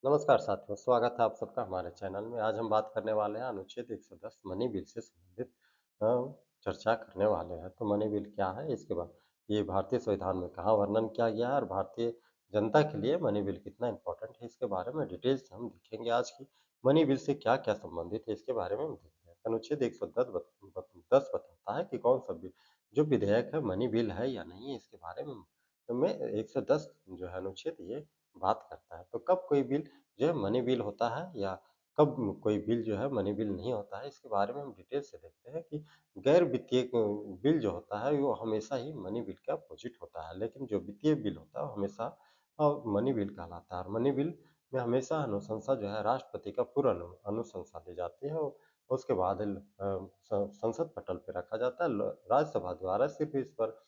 नमस्कार साथियों, स्वागत है आप सबका हमारे चैनल में। आज हम बात करने वाले हैं अनुच्छेद 110 मनी बिल से संबंधित अ, चर्चा करने वाले हैं। तो मनी बिल क्या है इसके बाद ये भारतीय संविधान में कहाँ वर्णन किया गया है और भारतीय जनता के लिए मनी बिल कितना इम्पोर्टेंट है इसके बारे में डिटेल से हम देखेंगे आज की। मनी बिल से क्या-क्या संबंधित है इसके बारे में हम देखते हैं। अनुच्छेद 110 बताता है कि कौन सा बिल जो विधेयक है मनी बिल है या नहीं है इसके बारे में 110 जो है अनुच्छेद ये बात करता है। तो कब कोई बिल जो है मनी बिल होता है या कब कोई बिल जो है मनी बिल नहीं होता है, इसके बारे में हम डिटेल से देखते हैं कि गैर वित्तीय बिल जो होता है वो हमेशा ही मनी बिल के अपोजिट होता है, लेकिन जो वित्तीय बिल होता है वो हमेशा मनी बिल कहलाता है और मनी बिल में हमेशा अनुशंसा जो है राष्ट्रपति का पूर्ण अनुशंसा दी जाती है और उसके बाद संसद पटल पे रखा जाता है। राज्यसभा द्वारा सिर्फ इस पर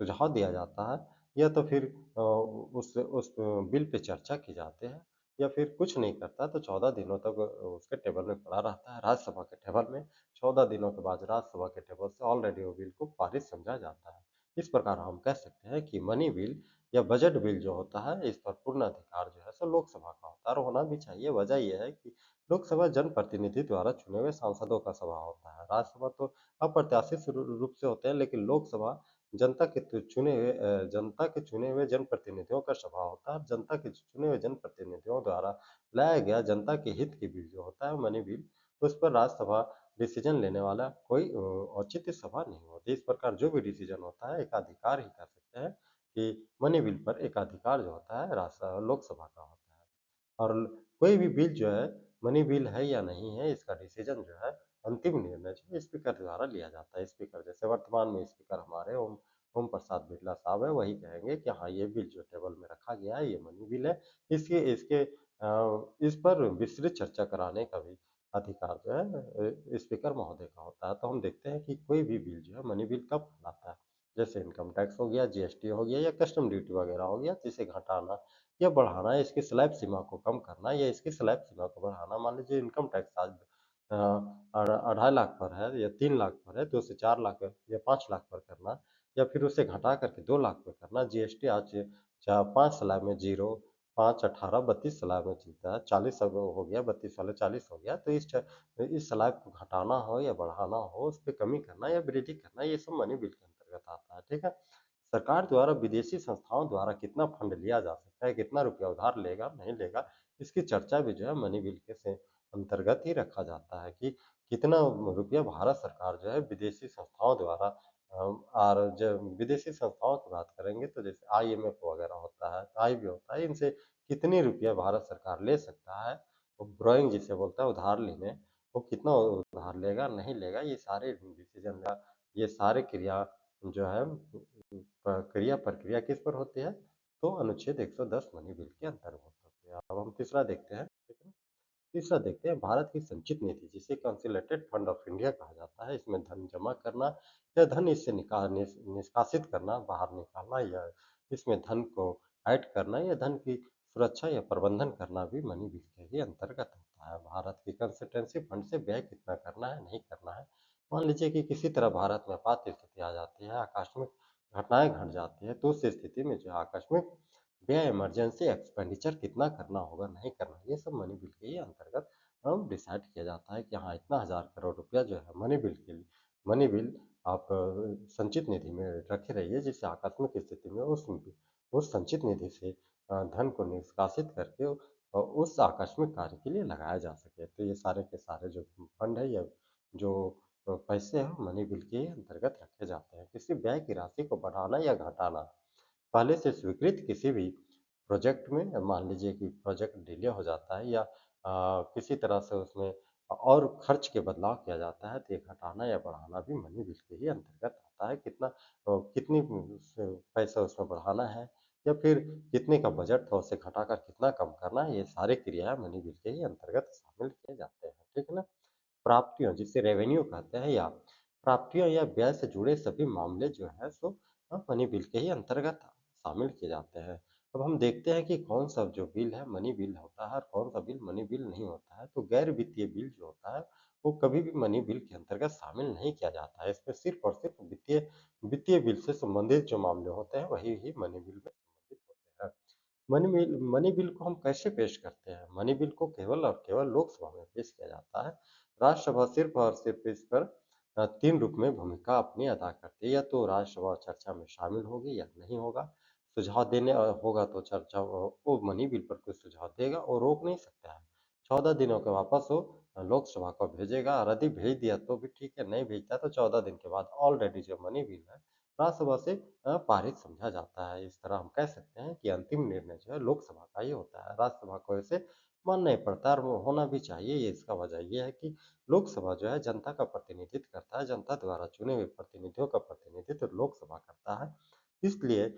सुझाव दिया जाता है या तो फिर उस बिल पे चर्चा की जाती है या फिर कुछ नहीं करता तो 14 दिनों तक उसके टेबल में पड़ा रहता है राज्यसभा के टेबल में। 14 दिनों के बाद राज्यसभा के टेबल से ऑलरेडी वो बिल को पारित समझा जाता है। इस प्रकार हम कह सकते हैं कि मनी बिल या बजट बिल जो होता है इस पर पूर्ण अधिकार जो है सो लोकसभा का होता है और होना भी चाहिए। वजह यह है कि लोकसभा जनप्रतिनिधि द्वारा चुने हुए सांसदों का सभा होता है। राज्यसभा तो अप्रत्याशित रूप से होते हैं, लेकिन लोकसभा जनता के चुने हुए जनप्रतिनिधियों का सभा होता है। जनता के चुने हुए जनप्रतिनिधियों द्वारा लाया गया जनता के हित के बिल जो होता है मनी बिल, उस पर राज्यसभा डिसीजन लेने वाला कोई औचित्य सभा नहीं होती। इस प्रकार जो भी डिसीजन होता है एकाधिकार ही कह सकते हैं कि मनी बिल पर एकाधिकार जो होता है लोकसभा का होता है। और कोई भी बिल जो है मनी बिल है या नहीं है इसका डिसीजन जो है अंतिम निर्णय जो है स्पीकर द्वारा लिया जाता है। स्पीकर जैसे वर्तमान में स्पीकर हमारे ओम ओम प्रसाद बिरला साहब है, वही कहेंगे कि हाँ ये बिल जो टेबल में रखा गया है ये मनी बिल है। इसके इसके इस पर विस्तृत चर्चा कराने का भी अधिकार जो है स्पीकर महोदय का होता है। तो हम देखते हैं कि कोई भी बिल जो है मनी बिल कब कहलाता है। जैसे इनकम टैक्स हो गया, जीएसटी हो गया या कस्टम ड्यूटी वगैरह हो गया, जिसे घटाना या बढ़ाना, इसकी स्लैब सीमा को कम करना या इसकी स्लैब सीमा को बढ़ाना। मान लीजिए इनकम टैक्स आज 2.5 लाख पर है या 3 लाख पर है तो उसे 4 लाख या 5 लाख पर करना या फिर उसे घटा करके 2 लाख पर करना। जीएसटी आज 5 स्लैब में जीरो, 5, 18, 32 स्लैब में चलता है। 40 अब हो गया, 32 वाले 40 हो गया। तो इस स्लैब को घटाना हो या बढ़ाना हो, उस पर कमी करना या वृद्धि करना, ये सब मनी बिल के अंतर्गत आता है। ठीक है। सरकार द्वारा विदेशी संस्थाओं द्वारा कितना फंड लिया जा सकता है, कितना रुपया उधार लेगा, नहीं लेगा, इसकी चर्चा भी जो है मनी बिल के से अंतर्गत ही रखा जाता है कि कितना रुपया भारत सरकार जो है विदेशी संस्थाओं द्वारा और जब विदेशी संस्थाओं की बात करेंगे तो जैसे आईएमएफ वगैरह होता है, आईबी होता है, इनसे कितनी रुपया भारत सरकार ले सकता है, वो ब्रोइंग जिसे बोलता है उधार लेने, वो कितना उधार लेगा, नहीं लेगा, ये सारे डिसीजन ये सारे क्रिया जो है क्रिया प्रक्रिया किस पर होती है? तो अनुच्छेद 110 मनी बिल के अंतर्गत होती है। अब हम तीसरा देखते हैं, ठीक है? तीसरा देखते हैं भारत की संचित निधि जिसे कंसोलिडेटेड फंड ऑफ इंडिया कहा जाता है। इसमें धन जमा करना या धन इससे निष्कासित करना, बाहर निकालना या इसमें धन को ऐड करना या धन की सुरक्षा या प्रबंधन करना भी मनी बिल के ही अंतर्गत होता है। भारत की कंसिस्टेंसी फंड से व्यय कितना करना है, नहीं करना है। मान लीजिए कि किसी तरह भारत में आपात स्थिति आ जाती है, आकस्मिक घटनाएं घट जाती है, तो उस स्थिति में जो आकस्मिक व्यय इमरजेंसी एक्सपेंडिचर कितना करना होगा, नहीं करना, ये सब मनी बिल के ही अंतर्गत हम डिसाइड किया जाता है कि हाँ इतना 1000 करोड़ रुपया जो है मनी बिल के लिए मनी बिल आप संचित निधि में रखे रहिए, जिससे आकस्मिक स्थिति में उस संचित निधि से धन को निष्कासित करके उस आकस्मिक कार्य के लिए लगाया जा सके। तो ये सारे के सारे जो फंड है या जो पैसे हैं मनी बिल के अंतर्गत रखे जाते हैं। किसी व्यय की राशि को बढ़ाना या घटाना पहले से स्वीकृत किसी भी प्रोजेक्ट में, मान लीजिए कि प्रोजेक्ट डिले हो जाता है या किसी तरह से उसमें और खर्च के बदलाव किया जाता है, तो ये घटाना या बढ़ाना भी मनी बिल के ही अंतर्गत आता है। कितनी पैसा उसमें बढ़ाना है या फिर कितने का बजट था उसे घटाकर कितना कम करना है, ये सारे क्रियाएं मनी बिल के ही अंतर्गत शामिल किए जाते हैं। ठीक है ना। प्राप्तियों जिसे रेवेन्यू कहते हैं या प्राप्तियों या व्यय से जुड़े सभी मामले जो है सो मनी बिल के ही अंतर्गत शामिल किए जाते हैं। अब हम देखते हैं कि कौन सा जो बिल है मनी बिल होता है और कौन सा बिल मनी बिल नहीं होता है। तो गैर वित्तीय बिल जो होता है वो कभी भी मनी बिल के अंतर्गत शामिल नहीं किया जाता है। इसमें सिर्फ और सिर्फ वित्तीय वित्तीय बिल से संबंधित जो मामले होते हैं वही ही मनी बिल में संबंधित होते हैं। मनी बिल को हम कैसे पेश करते हैं? मनी बिल को केवल और केवल लोकसभा में पेश किया जाता है। राज्यसभा सिर्फ और सिर्फ इस पर 3 रूप में भूमिका अपनी अदा करती है, या तो राज्यसभा चर्चा में शामिल होगी या नहीं होगा। सुझाव देने होगा तो चर्चा वो मनी बिल पर कोई सुझाव देगा और रोक नहीं सकता है। 14 दिनों के वापस वो लोकसभा को भेजेगा, और यदि भेज दिया तो भी ठीक है, नहीं भेजता तो 14 दिन के बाद ऑलरेडी जो मनी बिल है राज्यसभा से पारित समझा जाता है। इस तरह हम कह सकते हैं कि अंतिम निर्णय जो है लोकसभा का ही होता है। राज्यसभा को इसे मानना ही पड़ता है, और वो होना भी चाहिए। ये इसका वजह ये है कि लोकसभा जो है जनता का प्रतिनिधित्व करता है, जनता द्वारा चुने हुए प्रतिनिधियों का प्रतिनिधित्व लोकसभा करता है। इसलिए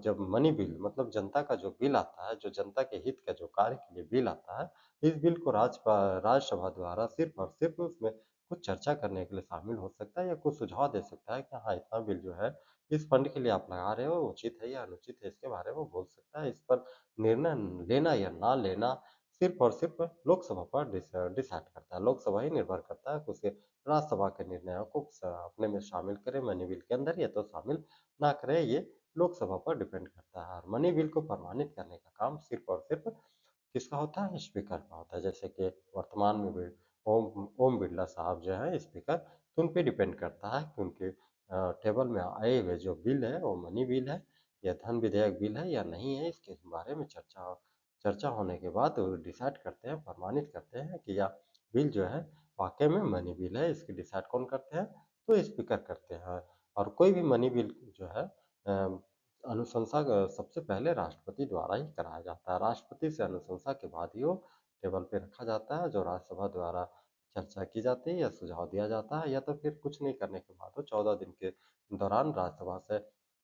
जब मनी बिल मतलब जनता का जो बिल आता है, जो जनता के हित का जो कार्य के लिए बिल आता है, इस बिल को राज्यसभा द्वारा सिर्फ और सिर्फ उसमें कुछ चर्चा करने के लिए शामिल हो सकता है, या कुछ सुझाव दे सकता है कि हाँ, इतना बिल जो है इस फंड के लिए आप लगा रहे हो, उचित है या अनुचित है, इसके बारे में बोल सकता है। इस पर निर्णय लेना या ना लेना सिर्फ और सिर्फ लोकसभा पर डिसाइड करता है। लोकसभा ही निर्भर करता है कि उसे राज्यसभा के निर्णयों को अपने में शामिल करे मनी बिल के अंदर, या तो शामिल ना करे। ये लोकसभा पर डिपेंड करता है, और मनी बिल को प्रमाणित करने का काम सिर्फ और सिर्फ किसका होता है? स्पीकर का होता है। जैसे कि वर्तमान में भी ओम बिरला साहब जो है स्पीकर, तो उन पे डिपेंड करता है कि उनके टेबल में आए हुए जो बिल है वो मनी बिल है या धन विधेयक बिल है या नहीं है। इसके बारे में चर्चा चर्चा होने के बाद वो डिसाइड करते हैं, प्रमाणित करते हैं कि यह बिल जो है वाकई में मनी बिल है। इसकी डिसाइड कौन करते हैं? तो स्पीकर करते हैं। और कोई भी मनी बिल जो है अनुशंसा सबसे पहले राष्ट्रपति द्वारा ही कराया जाता है। राष्ट्रपति से अनुशंसा के बाद ही वो टेबल पे रखा जाता है, जो राज्यसभा द्वारा चर्चा की जाती है या सुझाव दिया जाता है, या तो फिर कुछ नहीं करने के बाद वो 14 दिन के दौरान राज्यसभा से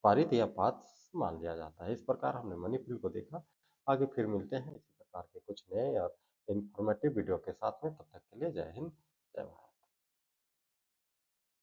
पारित या पास मान लिया जाता है। इस प्रकार हमने मनी बिल को देखा। आगे फिर मिलते हैं इसी प्रकार के कुछ नए और इंफॉर्मेटिव वीडियो के साथ में। तब तक के लिए जय हिंद।